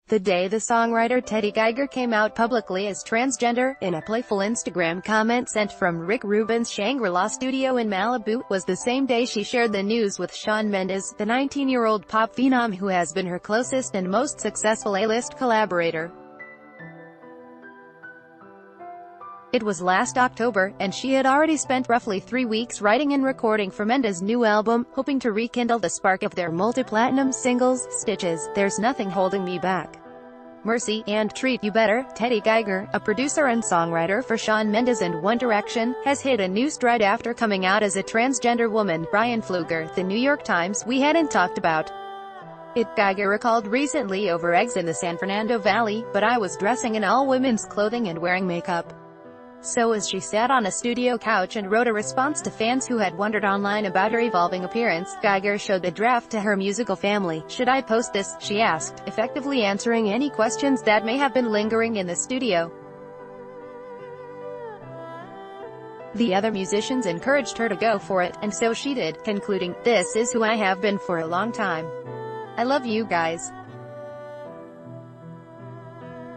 The day the songwriter Teddy Geiger came out publicly as transgender, in a playful Instagram comment sent from Rick Rubin's Shangri-La studio in Malibu, was the same day she shared the news with Shawn Mendes, the 19-year-old pop phenom who has been her closest and most successful A-list collaborator. It was last October, and she had already spent roughly 3 weeks writing and recording for Mendes' new album, hoping to rekindle the spark of their multi-platinum singles, Stitches, There's Nothing Holding Me Back, Mercy, and Treat You Better. Teddy Geiger, a producer and songwriter for Shawn Mendes and One Direction, has hit a new stride after coming out as a transgender woman. Brian Fluger, The New York Times. We hadn't talked about it, Geiger recalled recently, over eggs in the San Fernando Valley, but I was dressing in all women's clothing and wearing makeup. So as she sat on a studio couch and wrote a response to fans who had wondered online about her evolving appearance, Geiger showed the draft to her musical family. Should I post this? She asked, effectively answering any questions that may have been lingering in the studio. The other musicians encouraged her to go for it, and so she did, concluding, "This is who I have been for a long time. I love you guys.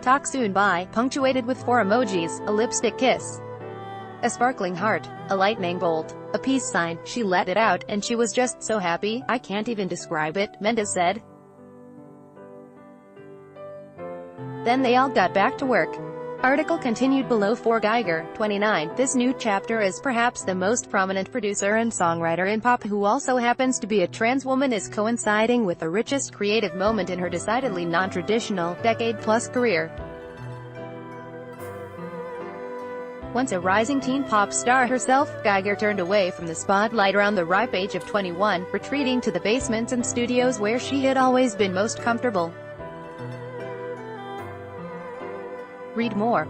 Talk soon, bye," punctuated with 4 emojis, a lipstick kiss, a sparkling heart, a lightning bolt, a peace sign. She let it out, and she was just so happy, I can't even describe it, Mendes said. Then they all got back to work. Article continued below. For Geiger, 29, this new chapter is perhaps the most prominent producer and songwriter in pop who also happens to be a trans woman, is coinciding with the richest creative moment in her decidedly non-traditional, decade-plus career. Once a rising teen pop star herself, Geiger turned away from the spotlight around the ripe age of 21, retreating to the basements and studios where she had always been most comfortable. Read more.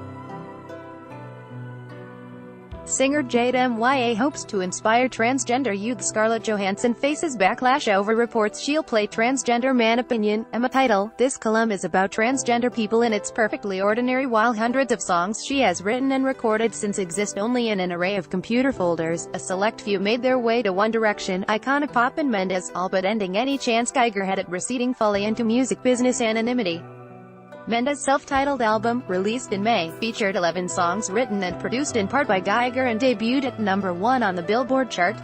Singer Jade MYA hopes to inspire transgender youth. Scarlett Johansson faces backlash over reports she'll play transgender man. Opinion, Emma. Title, this column is about transgender people and it's perfectly ordinary. While hundreds of songs she has written and recorded since exist only in an array of computer folders, a select few made their way to One Direction, icon of pop and Mendes, all but ending any chance Geiger had at receding fully into music business anonymity. Mendes' self-titled album, released in May, featured 11 songs written and produced in part by Geiger and debuted at #1 on the Billboard chart.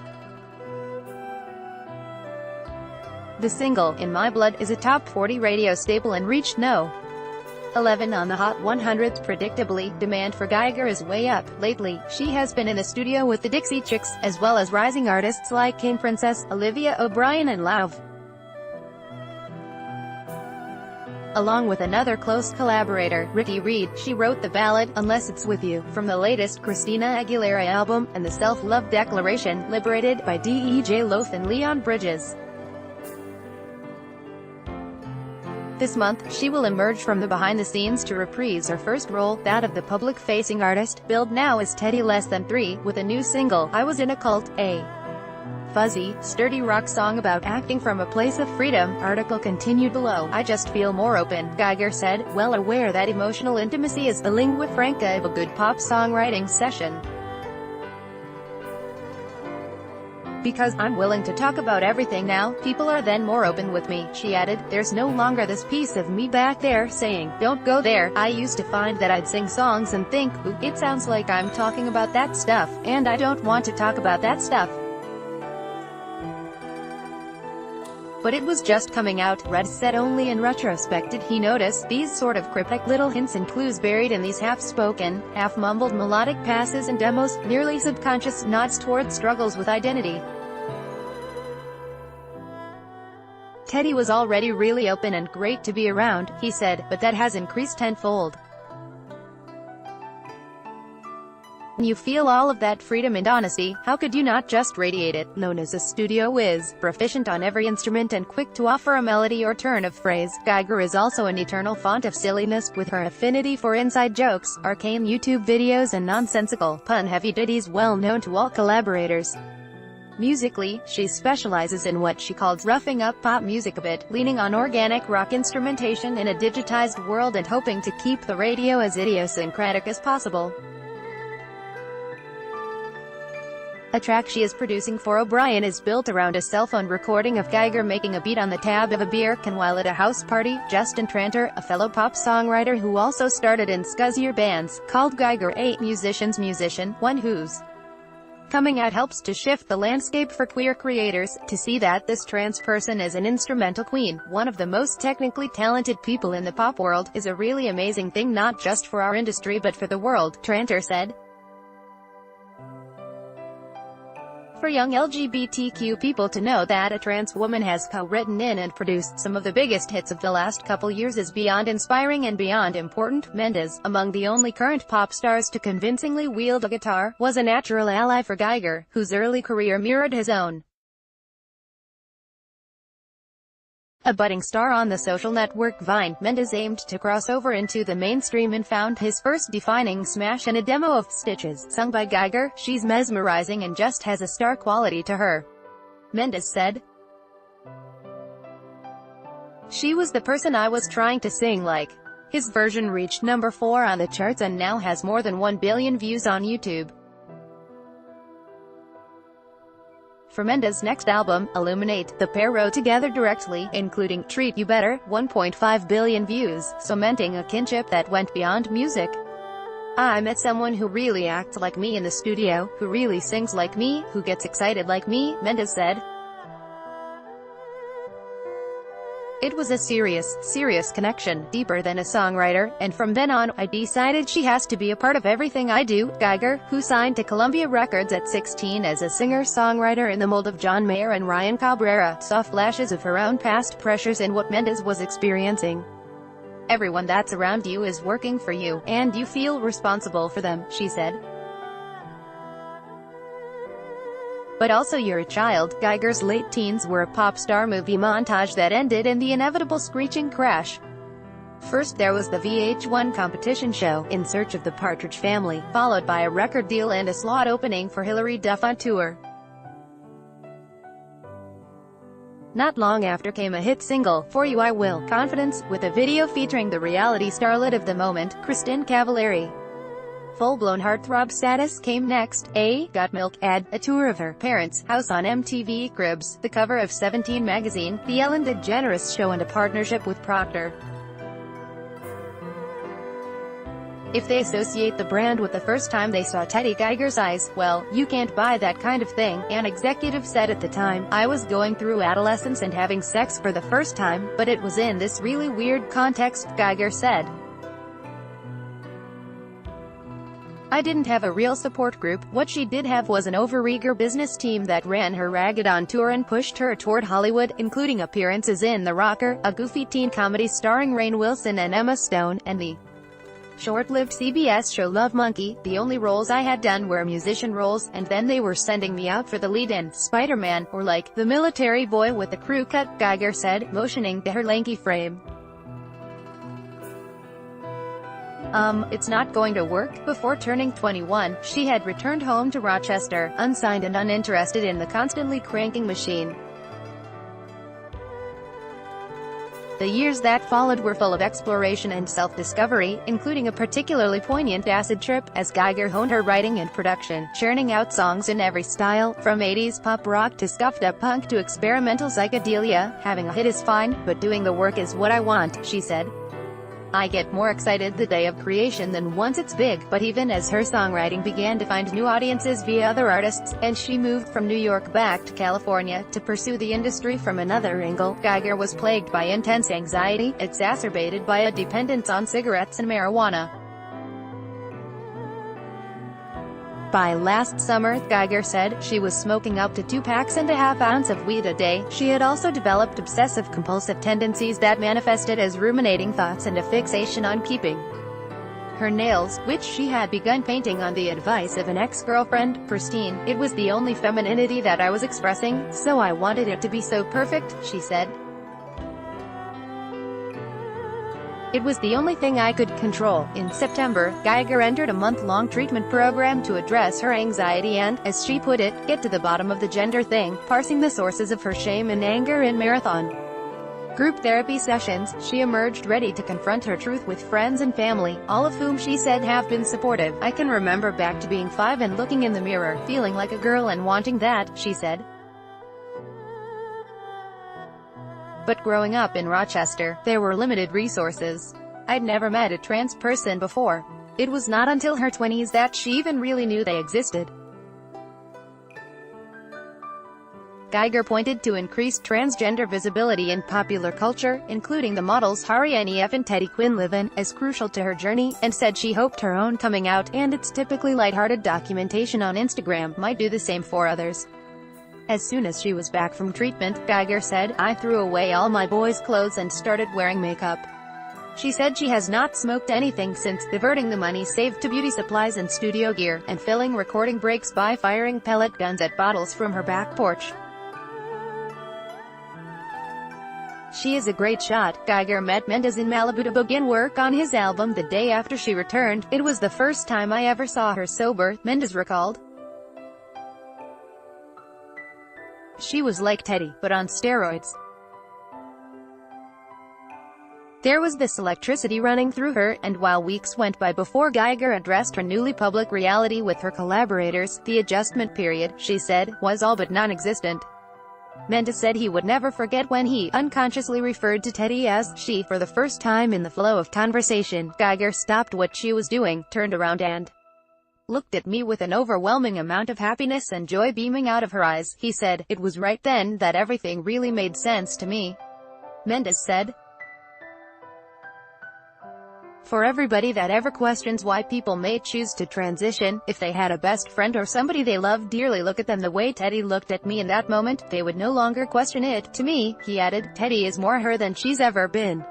The single, In My Blood, is a top 40 radio staple and reached No. 11 on the Hot 100. Predictably, demand for Geiger is way up. Lately, she has been in the studio with the Dixie Chicks, as well as rising artists like King Princess, Olivia O'Brien and Lauv. Along with another close collaborator, Ricky Reed, she wrote the ballad, Unless It's With You, from the latest Christina Aguilera album, and the self-love declaration, Liberated, by D.E.J. Loaf and Leon Bridges. This month, she will emerge from the behind-the-scenes to reprise her first role, that of the public-facing artist, billed now as Teddy Less Than 3, with a new single, I Was in a Cult, a fuzzy, sturdy rock song about acting from a place of freedom. Article continued below. I just feel more open, Geiger said, well aware that emotional intimacy is the lingua franca of a good pop songwriting session. Because I'm willing to talk about everything now, people are then more open with me, she added. There's no longer this piece of me back there saying, don't go there. I used to find that I'd sing songs and think, ooh, it sounds like I'm talking about that stuff, and I don't want to talk about that stuff. But it was just coming out, Red said. Only in retrospect did he notice these sort of cryptic little hints and clues buried in these half-spoken, half-mumbled melodic passes and demos, nearly subconscious nods toward struggles with identity. Teddy was already really open and great to be around, he said, but that has increased tenfold. When you feel all of that freedom and honesty, how could you not just radiate it? Known as a studio whiz, proficient on every instrument and quick to offer a melody or turn of phrase, Geiger is also an eternal font of silliness, with her affinity for inside jokes, arcane YouTube videos and nonsensical, pun-heavy ditties well known to all collaborators. Musically, she specializes in what she calls roughing up pop music a bit, leaning on organic rock instrumentation in a digitized world and hoping to keep the radio as idiosyncratic as possible. A track she is producing for O'Brien is built around a cell phone recording of Geiger making a beat on the tab of a beer can while at a house party. Justin Tranter, a fellow pop songwriter who also started in scuzzier bands, called Geiger a musician, one whose coming out helps to shift the landscape for queer creators. To see that this trans person is an instrumental queen, one of the most technically talented people in the pop world, is a really amazing thing not just for our industry but for the world, Tranter said. For young LGBTQ people to know that a trans woman has co-written in and produced some of the biggest hits of the last couple years is beyond inspiring and beyond important. Mendes, among the only current pop stars to convincingly wield a guitar, was a natural ally for Geiger, whose early career mirrored his own. A budding star on the social network Vine, Mendes aimed to cross over into the mainstream and found his first defining smash in a demo of Stitches, sung by Geiger. She's mesmerizing and just has a star quality to her, Mendes said. She was the person I was trying to sing like. His version reached number 4 on the charts and now has more than 1 billion views on YouTube. For Mendes' next album, Illuminate, the pair wrote together directly, including Treat You Better, 1.5 billion views, cementing a kinship that went beyond music. I met someone who really acts like me in the studio, who really sings like me, who gets excited like me, Mendes said. It was a serious connection, deeper than a songwriter, and from then on, I decided she has to be a part of everything I do. Geiger, who signed to Columbia Records at 16 as a singer-songwriter in the mold of John Mayer and Ryan Cabrera, saw flashes of her own past pressures in what Mendes was experiencing. Everyone that's around you is working for you, and you feel responsible for them, she said. But also you're a child. Geiger's late teens were a pop star movie montage that ended in the inevitable screeching crash. First there was the VH1 competition show, In Search of the Partridge Family, followed by a record deal and a slot opening for Hilary Duff on tour. Not long after came a hit single, For You I Will, Confidence, with a video featuring the reality starlet of the moment, Kristin Cavallari. Full-blown heartthrob status came next. A Got Milk ad, a tour of her parents' house on MTV Cribs, the cover of 17 magazine, The Ellen DeGeneres Show, and a partnership with Procter. If they associate the brand with the first time they saw Teddy Geiger's eyes, well, you can't buy that kind of thing, an executive said at the time. I was going through adolescence and having sex for the first time, but it was in this really weird context, Geiger said. I didn't have a real support group. What she did have was an overeager business team that ran her ragged on tour and pushed her toward Hollywood, including appearances in The Rocker, a goofy teen comedy starring Rainn Wilson and Emma Stone, and the short-lived CBS show Love Monkey. The only roles I had done were musician roles, and then they were sending me out for the lead in Spider-Man, or like, the military boy with the crew cut, Geiger said, motioning to her lanky frame. It's not going to work. Before turning 21, she had returned home to Rochester, unsigned and uninterested in the constantly cranking machine. The years that followed were full of exploration and self-discovery, including a particularly poignant acid trip, as Geiger honed her writing and production, churning out songs in every style, from 80s pop rock to scuffed-up punk to experimental psychedelia. Having a hit is fine, but doing the work is what I want, she said. I get more excited the day of creation than once it's big. But even as her songwriting began to find new audiences via other artists, and she moved from New York back to California to pursue the industry from another angle, Geiger was plagued by intense anxiety, exacerbated by a dependence on cigarettes and marijuana. By last summer, Geiger said, she was smoking up to 2.5 ounces of weed a day. She had also developed obsessive-compulsive tendencies that manifested as ruminating thoughts and a fixation on keeping her nails, which she had begun painting on the advice of an ex-girlfriend, pristine. It was the only femininity that I was expressing, so I wanted it to be so perfect, she said. It was the only thing I could control. In September, Geiger entered a month-long treatment program to address her anxiety and, as she put it, get to the bottom of the gender thing, parsing the sources of her shame and anger in Marathon. group therapy sessions, she emerged ready to confront her truth with friends and family, all of whom she said have been supportive. "I can remember back to being 5 and looking in the mirror, feeling like a girl and wanting that," she said. But growing up in Rochester, there were limited resources. "I'd never met a trans person before. It was not until her 20s that she even really knew they existed." Geiger pointed to increased transgender visibility in popular culture, including the models Hari Nef and Teddy Quinlivan, as crucial to her journey, and said she hoped her own coming out, and its typically lighthearted documentation on Instagram, might do the same for others. As soon as she was back from treatment, Geiger said, "I threw away all my boys' clothes and started wearing makeup." She said she has not smoked anything since, diverting the money saved to beauty supplies and studio gear, and filling recording breaks by firing pellet guns at bottles from her back porch. "She is a great shot." Geiger met Mendes in Malibu to begin work on his album the day after she returned. "It was the first time I ever saw her sober," Mendes recalled. "She was like Teddy, but on steroids. There was this electricity running through her," and while weeks went by before Geiger addressed her newly public reality with her collaborators, the adjustment period, she said, was all but non-existent. Mendes said he would never forget when he unconsciously referred to Teddy as she for the first time in the flow of conversation. Geiger stopped what she was doing, turned around and looked at me with an overwhelming amount of happiness and joy beaming out of her eyes, he said. "It was right then that everything really made sense to me," Mendes said. "For everybody that ever questions why people may choose to transition, if they had a best friend or somebody they loved dearly look at them the way Teddy looked at me in that moment, they would no longer question it. To me," he added, "Teddy is more her than she's ever been."